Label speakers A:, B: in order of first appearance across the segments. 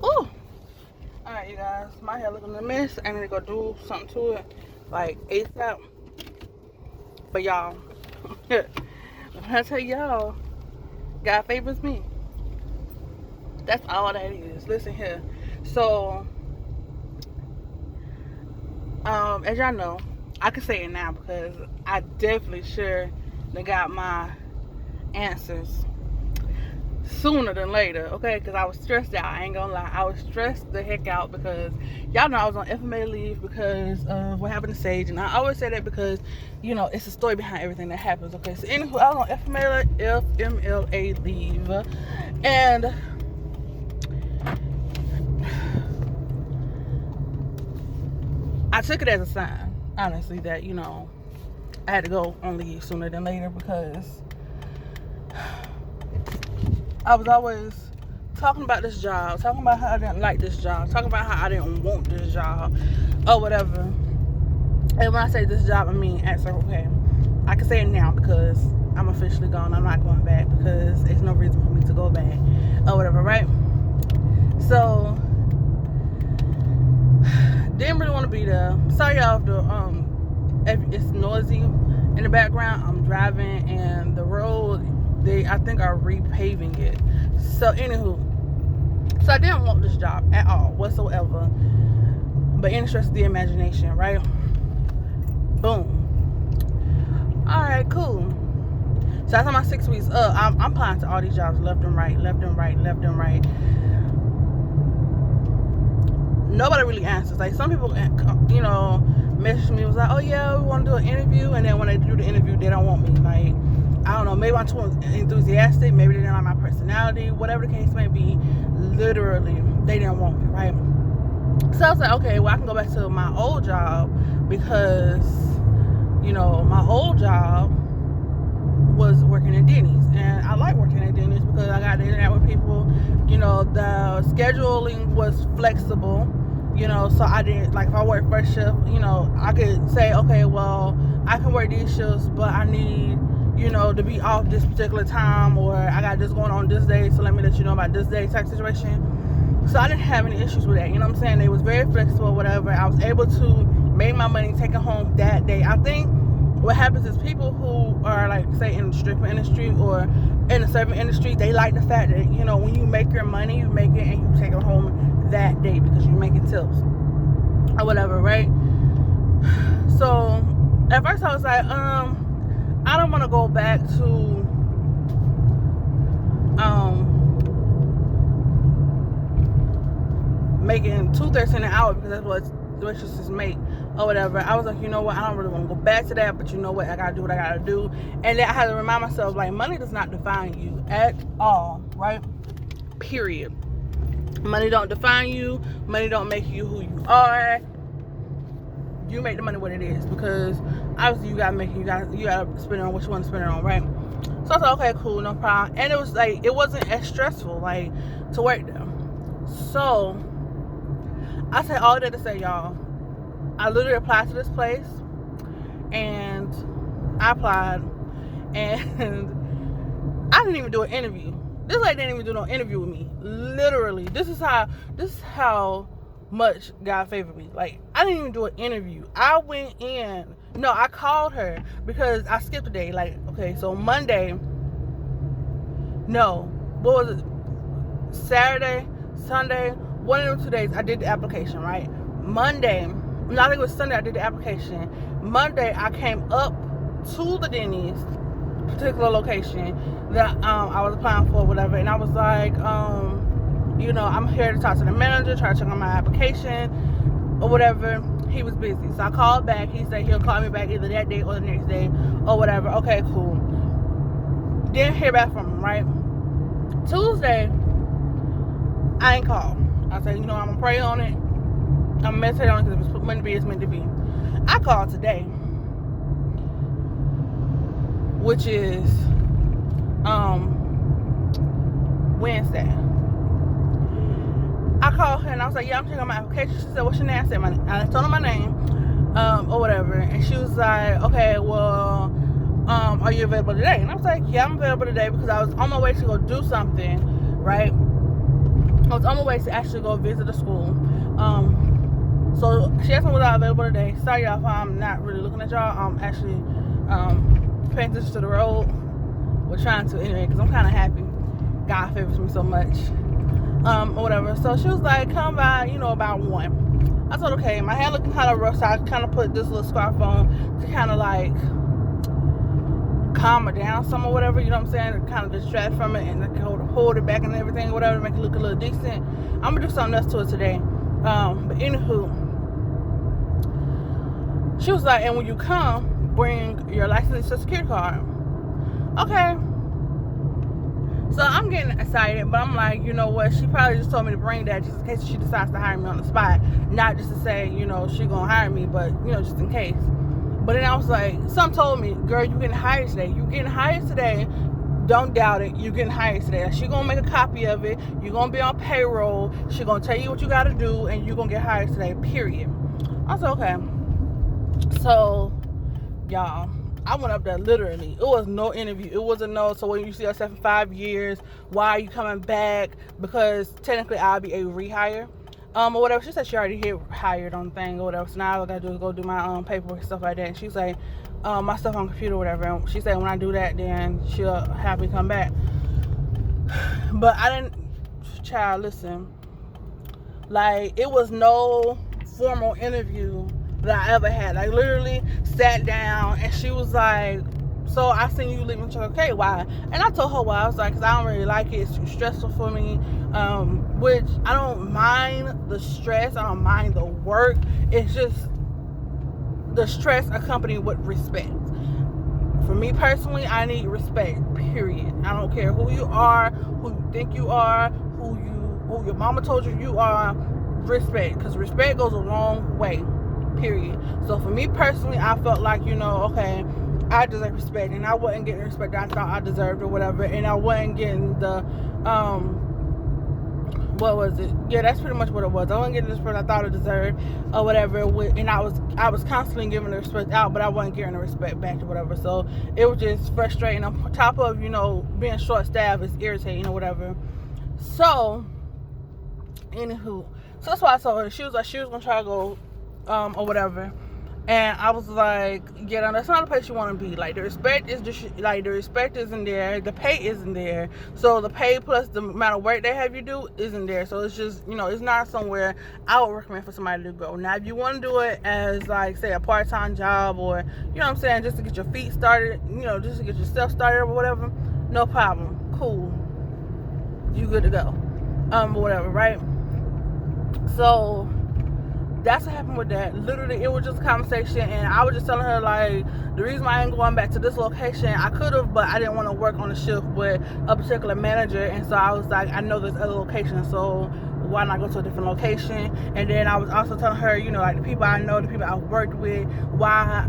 A: Ooh. Alright, you guys. My hair looking a mess. I need to go do something to it. Like, ASAP. But y'all, when I tell y'all, God favors me. That's all that is. Listen here. So, as y'all know, I can say it now because I definitely sure got my answers sooner than later, okay? Because I was stressed out. I ain't gonna lie. I was stressed the heck out because y'all know I was on FMLA leave because of what happened to Sage. And I always say that because, you know, it's a story behind everything that happens, okay? So, anywho, I was on FMLA leave. And I took it as a sign, honestly, that, you know, I had to go on leave sooner than later because I was always talking about this job, talking about how I didn't like this job, talking about how I didn't want this job, or whatever. And when I say this job, I mean at Circle K. I can say it now because I'm officially gone. I'm not going back because there's no reason for me to go back, or whatever, right? So, didn't really want to be there. Sorry y'all if it's noisy in the background. I'm driving and the road, they I think are repaving it. So anywho, so I didn't want this job at all whatsoever. But in the stress of the imagination, right? Boom. Alright, cool. So after my 6 weeks up, I'm applying to all these jobs left and right. Nobody really answers. Like, some people, you know, message me, was like, oh yeah, we want to do an interview, and then when they do the interview, they don't want me. Like, I don't know, maybe I'm too enthusiastic, maybe they didn't like my personality, whatever the case may be. Literally, they didn't want me, right? So I was like, okay, well, I can go back to my old job because, you know, my old job was working at Denny's, and I like working at Denny's because I got to interact with people. You know, the scheduling was flexible, you know, so I didn't, like, if I work first shift, you know, I could say, okay, well, I can work these shifts, but I need, you know, to be off this particular time, or I got this going on this day, so let me let you know about this day type situation. So I didn't have any issues with that, you know what I'm saying? They was very flexible, whatever. I was able to make my money, take it home that day. I think what happens is people who are, like, say, in the strip industry or in the serving industry, they like the fact that, you know, when you make your money, you make it and you take it home that day because you're making tips or whatever, right? So at first I was like, I don't want to go back to making $2.13 an hour because that's what waitresses make or whatever. I was like, you know what, I don't really want to go back to that, but you know what, I gotta do what I gotta do. And then I had to remind myself, like, money does not define you at all, right? Period. Money don't define you. Money don't make you who you are. You make the money what it is, because obviously you gotta spend it on what you want to spend it on, right? So I said, okay, cool, no problem. And it was like, it wasn't as stressful, like, to work there. So I said all that to say, y'all, I literally applied to this place, and I applied, and I didn't even do an interview. This lady didn't even do no interview with me. Literally, this is how much God favored me. Like, I didn't even do an interview. I went in. No, I called her because I skipped a day. Like, okay, so Monday. No, what was it? Saturday, Sunday. One of them 2 days, I did the application, right? Monday, no, I think it was Sunday, I did the application. Monday, I came up to the Denny's particular location that I was applying for, whatever, and I was like, you know, I'm here to talk to the manager, try to check on my application, or whatever. He was busy, so I called back. He said he'll call me back either that day or the next day, or whatever. Okay, cool. Didn't hear back from him, right? Tuesday, I ain't called. I said, you know, I'm gonna pray on it. I'm gonna meditate on it, because if it's meant to be, it's meant to be. I called today, which is Wednesday. I called her and I was like, yeah, I'm checking my application. She said, what's your name? I said, I told her my name, or whatever. And she was like, okay, well, are you available today? And I was like, yeah, I'm available today, because I was on my way to go do something, right? I was on my way to actually go visit the school. So she asked me was I available today. Sorry y'all if I'm not really looking at y'all. I'm actually paying attention to the road. We're trying to anyway, because I'm kind of happy. God favors me so much. Or whatever. So she was like, come by, about 1. I said, okay. My hair looking kind of rough, so I kind of put this little scarf on to kind of like calm her down some or whatever, you know what I'm saying? To kind of distract from it and hold it back and everything, whatever, to make it look a little decent. I'm gonna do something else to it today. But anywho, she was like, and when you come, bring your license and social security card. Okay. So I'm getting excited, but I'm like, you know what? She probably just told me to bring that just in case she decides to hire me on the spot. Not just to say, she gonna hire me, but, just in case. But then I was like, some told me, girl, you getting hired today. You getting hired today. Don't doubt it. You getting hired today. Like, she gonna make a copy of it. You're gonna be on payroll. She gonna tell you what you gotta do, and you gonna get hired today, period. I was like, okay. So, y'all, I went up there literally. It was no interview. It wasn't no, so when you see yourself in 5 years, why are you coming back? Because technically I'll be a rehire. Or whatever. She said she already hit hired on the thing or whatever. So now all I gotta do is go do my paperwork and stuff like that. And she's like, my stuff on the computer or whatever. And she said when I do that, then she'll have me come back. But I didn't, child, listen. Like, it was no formal interview that I ever had. Like, literally sat down and she was like, so I seen you leaving. She's like, okay, why? And I told her why. I was like, because I don't really like it. It's too stressful for me. Which I don't mind the stress. I don't mind the work. It's just the stress accompanied with respect. For me personally, I need respect, period. I don't care who you are, who you think you are, who your mama told you you are. Respect, because respect goes a long way, period. So for me personally, I felt like, okay, I deserve respect, and I wasn't getting the respect that I thought I deserved or whatever, and I wasn't getting the what was it? Yeah, that's pretty much what it was. I wasn't getting the respect I thought I deserved or whatever, and I was constantly giving the respect out, but I wasn't getting the respect back or whatever. So it was just frustrating. On top of being short-staffed is irritating or whatever. So anywho, so that's why I told her. She was like she was gonna try to go or whatever. And I was like, yeah, that's not the place you want to be. Like, the respect is just, like, the respect isn't there. The pay isn't there. So the pay plus the amount of work they have you do isn't there. So it's just, it's not somewhere I would recommend for somebody to go. Now, if you want to do it as, like, say, a part-time job or, what I'm saying, just to get your feet started, just to get yourself started or whatever, no problem. Cool. You good to go. Whatever, right? So that's what happened with that. Literally, it was just a conversation, and I was just telling her, like, the reason why I ain't going back to this location, I could have, but I didn't want to work on the shift with a particular manager, and so I was like, I know there's other locations, so why not go to a different location? And then I was also telling her, like, the people I know, the people I've worked with, why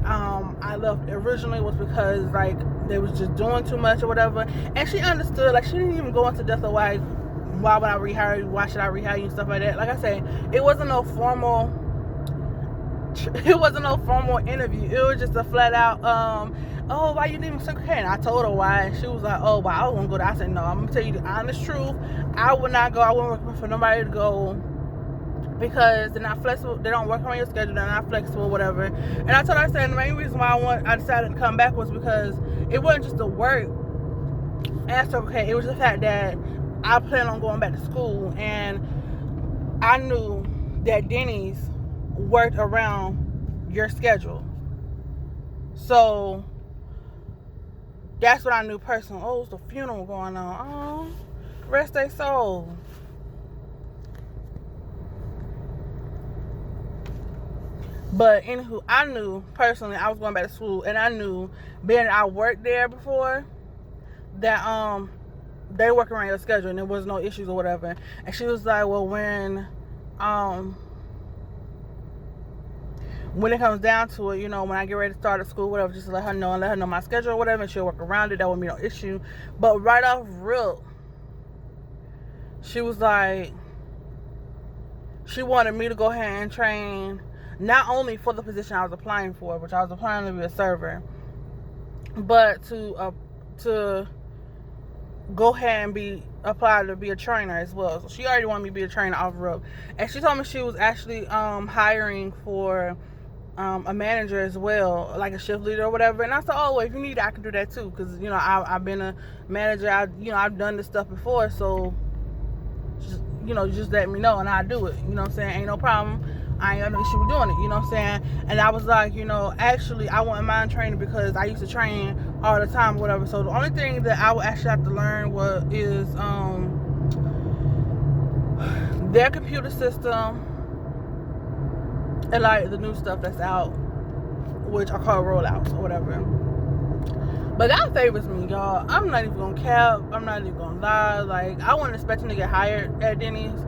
A: I left originally was because, like, they was just doing too much or whatever, and she understood. Like, she didn't even go into depth of why would I rehire you, why should I rehire you, and stuff like that. Like I said, it wasn't no formal interview. It was just a flat out oh, why you leaving secretary? And I told her why, and she was like, oh, why I won't go there. I said, no, I'm gonna tell you the honest truth. I would not go. I wouldn't work for nobody to go because they're not flexible. They don't work on your schedule. They're not flexible, whatever. And I told her, I said, the main reason why I decided to come back was because it wasn't just the work aspect. Okay, it was the fact that I plan on going back to school, and I knew that Denny's worked around your schedule. So that's what I knew personally. Oh, it's the funeral going on. Oh, rest their soul. But anywho, I knew personally I was going back to school, and I knew being I worked there before that they work around your schedule and there was no issues or whatever. And she was like, well, when it comes down to it, when I get ready to start at school, whatever, just let her know and let her know my schedule or whatever, and she'll work around it. That wouldn't be no issue. But right off rip, she was like, she wanted me to go ahead and train not only for the position I was applying for, which I was applying to be a server, but to go ahead and be apply to be a trainer as well. So she already wanted me to be a trainer off rip. And she told me she was actually hiring for a manager as well, like a shift leader or whatever. And I said, oh, well, if you need it, I can do that too, because I've been a manager. I've done this stuff before, so just let me know and I'll do it. You know what I'm saying? Ain't no problem. I ain't got no issue with doing it. You know what I'm saying? And I was like, actually, I wouldn't mind training because I used to train all the time, or whatever. So the only thing that I would actually have to learn is their computer system and like the new stuff that's out, which I call rollouts or whatever. But that favors me, y'all. I'm not even gonna cap. I'm not even gonna lie. Like, I wasn't expecting to get hired at Denny's.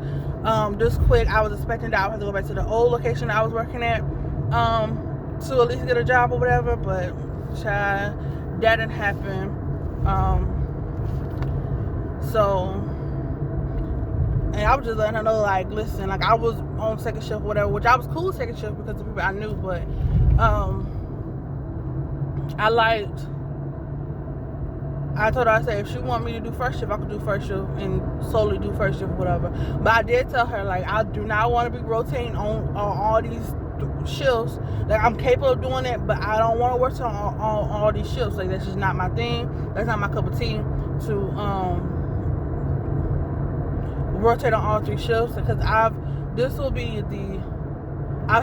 A: Just quick, I was expecting that I would have to go back to the old location that I was working at to at least get a job or whatever. But, child, that didn't happen. And I was just letting her know, like, listen, like, I was on second shift or whatever, which I was cool with second shift because of people I knew, but I told her, I said, if she want me to do first shift, I could do first shift and solely do first shift or whatever. But I did tell her, like, I do not want to be rotating on all these shifts. Like, I'm capable of doing it, but I don't want to work on all these shifts. Like, that's just not my thing. That's not my cup of tea to rotate on all 3 shifts, because I've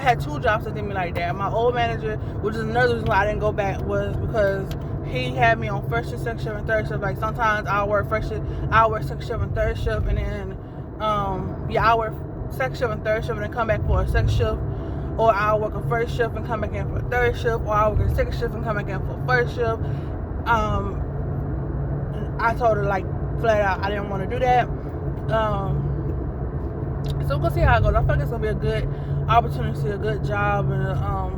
A: had 2 jobs that did me like that. My old manager, which is another reason why I didn't go back, was because he had me on first shift, second shift, and third shift. Like, sometimes I'll work first shift, I'll work second shift and third shift, and then I'll work second shift and third shift and then come back for a second shift, or I'll work a first shift and come back in for a third shift, or I'll work a second shift and come back in for a first shift. I told her, like, flat out, I didn't want to do that. So we're gonna see how it goes. I feel like it's gonna be a good opportunity, a good job, and a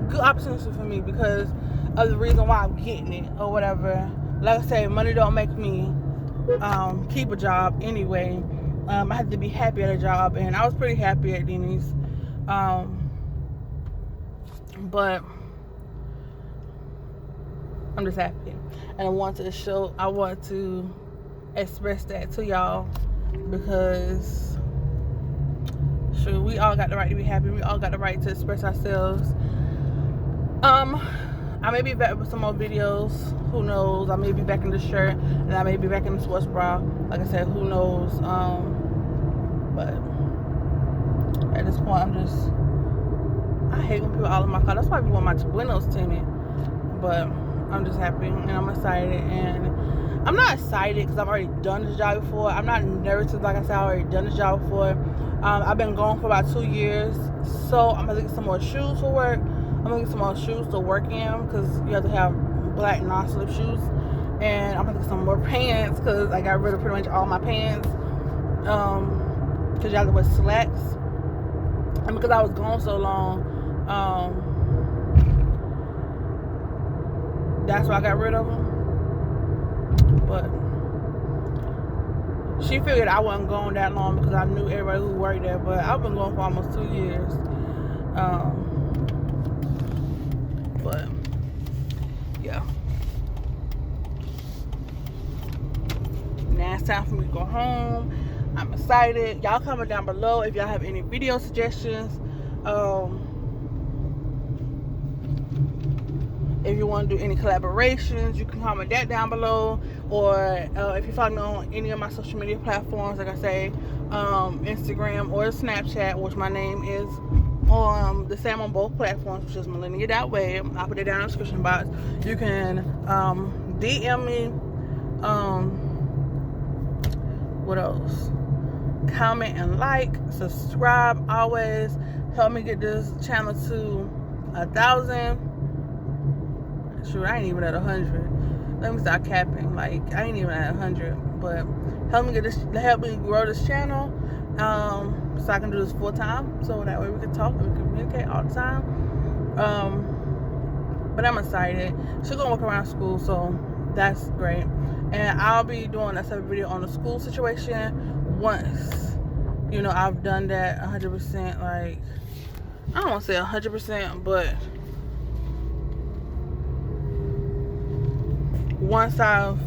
A: good opportunity for me because of the reason why I'm getting it or whatever. Like I said, money don't make me keep a job anyway. I had to be happy at a job, and I was pretty happy at Denny's. But I'm just happy, and I want to express that to y'all, because sure, we all got the right to be happy. We all got the right to express ourselves. I may be back with some more videos. Who knows? I may be back in the shirt, and I may be back in the sports bra. Like I said, who knows? But at this point, I hate when people all in my car. That's why I want my windows tinted. But I'm just happy, and I'm excited, and I'm not excited because I've already done this job before. I'm not nervous, like I said, I've already done this job before. I've been going for about 2 years, so I'm gonna get some more shoes for work. I'm gonna get some more shoes to work in, because you have to have black non-slip shoes, and I'm gonna get some more pants because I got rid of pretty much all my pants, because you have to wear slacks, and because I was gone so long, that's why I got rid of them. But she figured I wasn't going that long because I knew everybody who worked there. But I've been going for almost 2 years. But yeah. Now it's time for me to go home. I'm excited. Y'all comment down below if y'all have any video suggestions. If you want to do any collaborations, you can comment that down below. Or if you follow me on any of my social media platforms, like I say, Instagram or Snapchat, which my name is the same on both platforms, which is Millennia.web. I'll put it down in the description box. You can DM me. What else? Comment and like, subscribe. Always help me get this channel to 1,000. Sure, I ain't even at 100. Let me stop capping. Like, I ain't even at 100. But help me grow this channel, so I can do this full time. So that way we can talk and we can communicate all the time. But I'm excited. She's gonna work around school, so that's great. And I'll be doing a separate video on the school situation once I've done that 100%. Like, I don't want to say 100%, but once I've,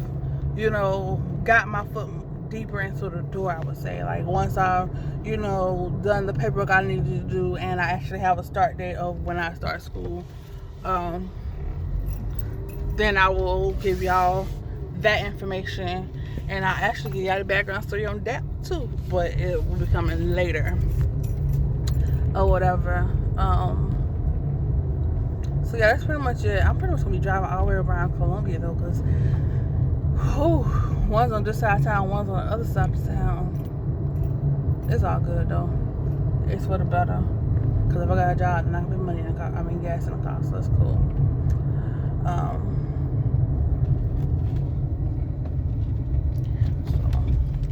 A: got my foot deeper into the door, I would say. Like once I've, you know, done the paperwork I needed to do and I actually have a start date of when I start school, then I will give y'all that information, and I'll actually give y'all the background story on that too, but it will be coming later or whatever. So yeah, that's pretty much it. I'm pretty much gonna be driving all the way around Columbia though, because one's on this side of town, one's on the other side of town. It's all good though. It's for the better. Because if I got a job, then I can put money in the car. I mean, gas in the car, so that's cool. So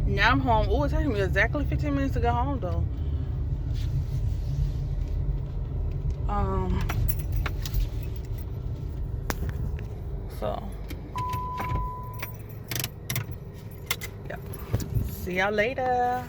A: now I'm home. Ooh, it's taking me exactly 15 minutes to get home though. So yeah. See y'all later.